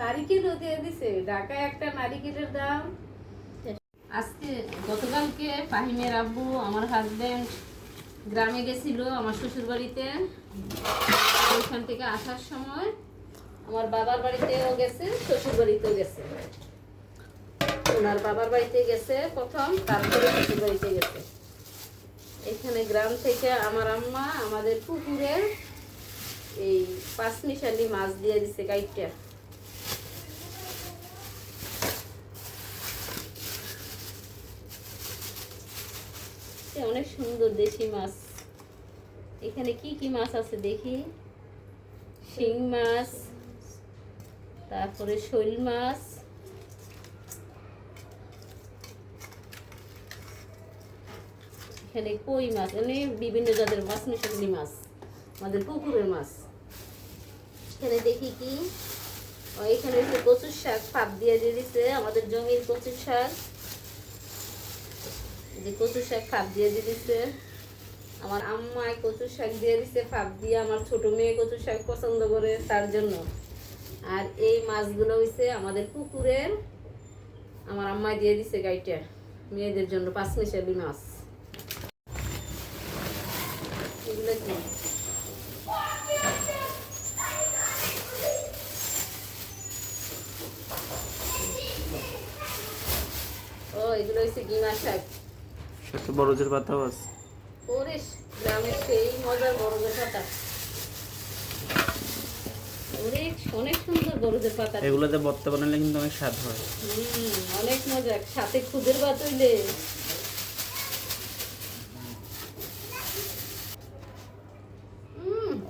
নারিকেলও দিয়ে দিছে। ঢাকায় একটা নারিকেলের দাম। আজকে গতকালকে ফাহিমের আব্বু আমার হাজবেন্ড গ্রামে গেছিল আমার শ্বশুর বাড়িতে। ওইখান থেকে আসার সময় আমার বাবার বাড়িতেও গেছে, শ্বশুর বাড়িতেও গেছে। ওনার বাবার বাড়িতে গেছে প্রথম, তারপরে শ্বশুর বাড়িতে গেছে। এখানে গ্রাম থেকে আমার আম্মা আমাদের পুকুরে এই পাঁচমিশালি মাছ দিয়ে দিছে কাইটটা। অনেক সুন্দর দেশি মাছ। এখানে কি কি মাছ আছে দেখি। শিং মাছ, তারপরে শৈল মাছ, এখানে কই মাছ, মানে বিভিন্ন জাতের মাছ, মিশালি মাছ, আমাদের পুকুরের মাছ। এখানে দেখি কি, এখানে কচুর শাক ফাঁপ দিয়ে দিয়েছে, আমাদের জমির কচুর শাক। যে কচুর শাক ফাঁপ দিয়ে দিয়েছে আমার আম্মায়, কচুর শাক দিয়ে দিছে ফাঁপ দিয়ে। আমার ছোট মেয়ে কচুর শাক পছন্দ করে তার জন্য। আর এই মাছগুলো হইছে আমাদের পুকুরের, আমার আম্মায় দিয়ে দিছে গাইটা মেয়েদের জন্য পাঁচমিশালি মাছ। এগুলো কি? ও এগুলো হচ্ছে গিমা শাক। বরজের পাতাও আছে। ওরে গ্রামের সেই মজার বরজের পাতা। অনেক সুন্দর বরজের পাতা। এগুলোতে ভর্তা বানালে কিন্তু অনেক স্বাদ হয়। অনেক মজা। সাথে খুদের ভাত হইলে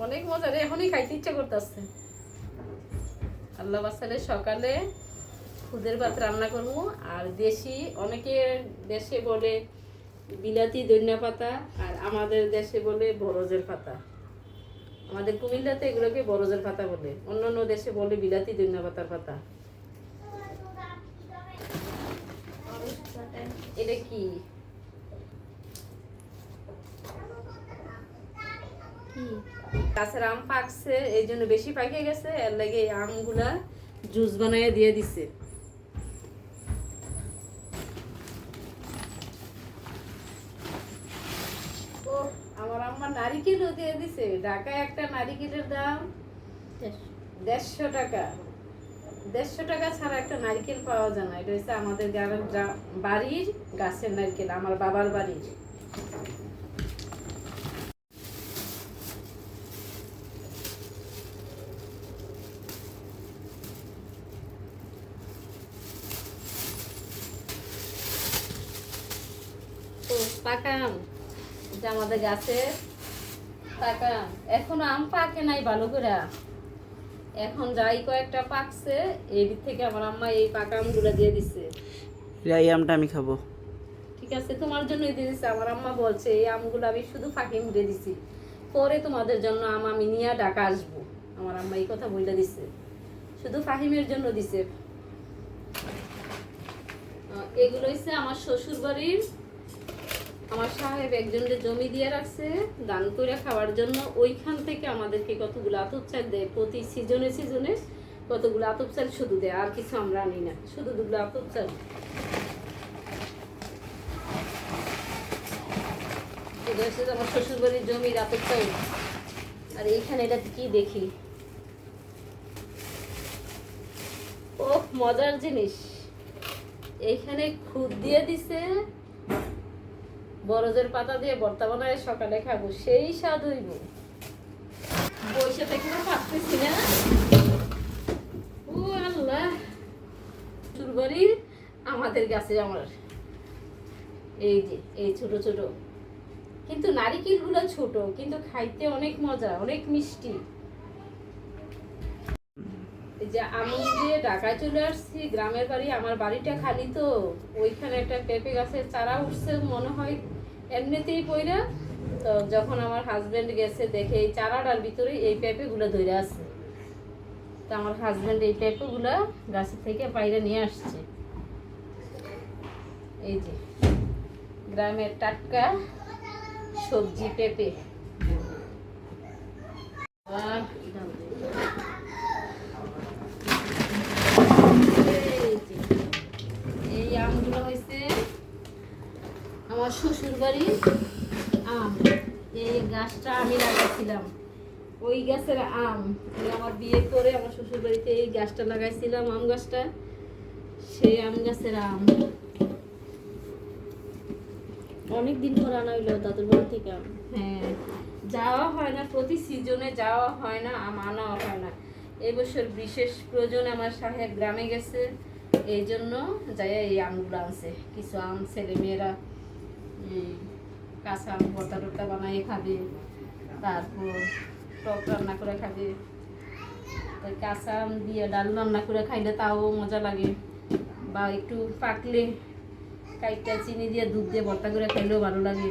অনেক মজা রে। এখনই খাইতে ইচ্ছা করতেছে। আল্লাহ বাসালে সকালে খুদের ভাত রান্না করবো। আর দেশি, অনেকে দেশে বলে বিলাতি ধনিয়া পাতা, আর আমাদের দেশে বলে বরজের পাতা। আমাদের কুমিল্লাতে এগুলোকে বরজের পাতা বলে, অন্যান্য দেশে বলে বিলাতি ধনিয়া পাতার পাতা। এটা কি? গাছের আম পাকছে, এই জন্য বেশি পাকে গেছে, এর লাগে এই আমগুলা জুস বানাইয়া দিয়ে দিছে। ও আমার আম্মা নারিকেলও দিয়ে দিছে। ঢাকায় একটা নারিকেলের দাম 150 টাকা। 150 টাকা ছাড়া একটা নারিকেল পাওয়া যায় না। এটা হচ্ছে আমাদের গ্রামের বাড়ির গাছের নারিকেল, আমার বাবার বাড়ির। পাকা আম, এটা আমাদের গাছের পাকা আম। এখনো আম পাকে নাই ভালো করে। এখন যাই কয়েকটা পাকছে, এই দিক থেকে আমার আম্মা এই পাকা আমগুলো দিয়ে দিছে। এই আমটা আমি খাবো। ঠিক আছে, তোমার জন্যই দিয়ে দিছে। আমার আম্মা বলছে এই আমগুলো আমি শুধু ফাঁকিম দিয়ে দিছি, পরে তোমাদের জন্য আম আমি নিয়ে ঢাকা আসবো। আমার আম্মা এই কথা বলে দিছে, শুধু ফাহিমের জন্য দিছে। এগুলো হচ্ছে আমার শ্বশুর বাড়ির, আমার সাহেব একজনের জমি দিয়ে রাখছে দান করে খাওয়ার জন্য। ওইখান থেকে আমাদেরকে কতগুলো আতপ চাল দেয়, প্রতি সিজনে সিজনে কতগুলো আতপ চাল শুধু দেয়, আর কিছু আমরা আনি না, শুধু দুগুলো আতপ চাল। এটা হচ্ছে আমার শ্বশুর বাড়ির জমির আতপ চাল। আর এইখানে এটা কি দেখি, ও মজার জিনিস। এইখানে খুদ দিয়ে দিছে, বরজের পাতা দিয়ে ভর্তা বানায় সকালে খাবো, সেই স্বাদ হইব। বসে থেকে পারতেছি না। ও আল্লাহ, চুরবাড়ি আমাদের গাছে আমার এই যে এই ছোট ছোট, কিন্তু নারিকেল গুলো ছোট, কিন্তু খাইতে অনেক মজা, অনেক মিষ্টি। এই যে আমি যে ঢাকায় চলে আসছি গ্রামের বাড়ি, আমার বাড়িটা খালি তো, ওইখানে একটা পেঁপে গাছের চারা উঠছে মনে হয় এমনিতেই পইরা। তো যখন আমার হাজবেন্ড গেছে দেখে এই চারাটার ভিতরে এই পেঁপেগুলো ধরে আছে। তো আমার হাজবেন্ড এই পেঁপেগুলো গাছ থেকে বাইরে নিয়ে আসছে। এই যে গ্রামের টাটকা সবজি পেঁপে। আমার শ্বশুর বাড়ির আম। এই গাছটা আমি লাগাইছিলাম, ওই গাছের আম। আমার বিয়ে করে আমার শ্বশুর বাড়িতে এই গাছটা লাগাইছিলাম, আম গাছটা, সেই আম গাছের আম। অনেকদিন পর আনা হইলো দাদুর বাড়ি থেকে আম। হ্যাঁ, যাওয়া হয় না, প্রতি সিজনে যাওয়া হয় না, আম আনাও হয় না। এবছর বিশেষ প্রয়োজনে আমার সাহেব গ্রামে গেছে, এই জন্য যাই এই আমগুলো আনছে। কিছু আম ছেলেমেয়েরা কাঁচা আম ভর্তা টর্তা বানিয়ে খাবে, তারপর টক রান্না করে খাবে। তাই কাঁচা আম দিয়ে ডাল রান্না করে খাইলে তাও মজা লাগে, বা একটু পাকলে কাইটা চিনি দিয়ে দুধ দিয়ে ভর্তা করে খাইলেও ভালো লাগে।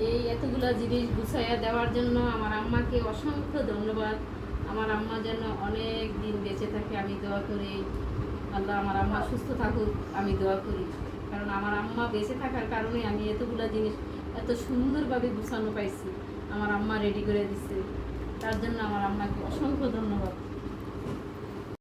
এই এতগুলো জিনিস গুছাইয়া দেওয়ার জন্য আমার আম্মাকে অসংখ্য ধন্যবাদ। আমার আম্মা যেন অনেক দিন বেঁচে থাকে আমি দোয়া করি, আল্লাহ আমার আম্মা সুস্থ থাকুক আমি দোয়া করি। কারণ আমার আম্মা বেঁচে থাকার কারণে আমি এতগুলো জিনিস এত সুন্দরভাবে গুছানো পাইছি, আমার আম্মা রেডি করে দিচ্ছে। তার জন্য আমার আম্মাকে অসংখ্য ধন্যবাদ।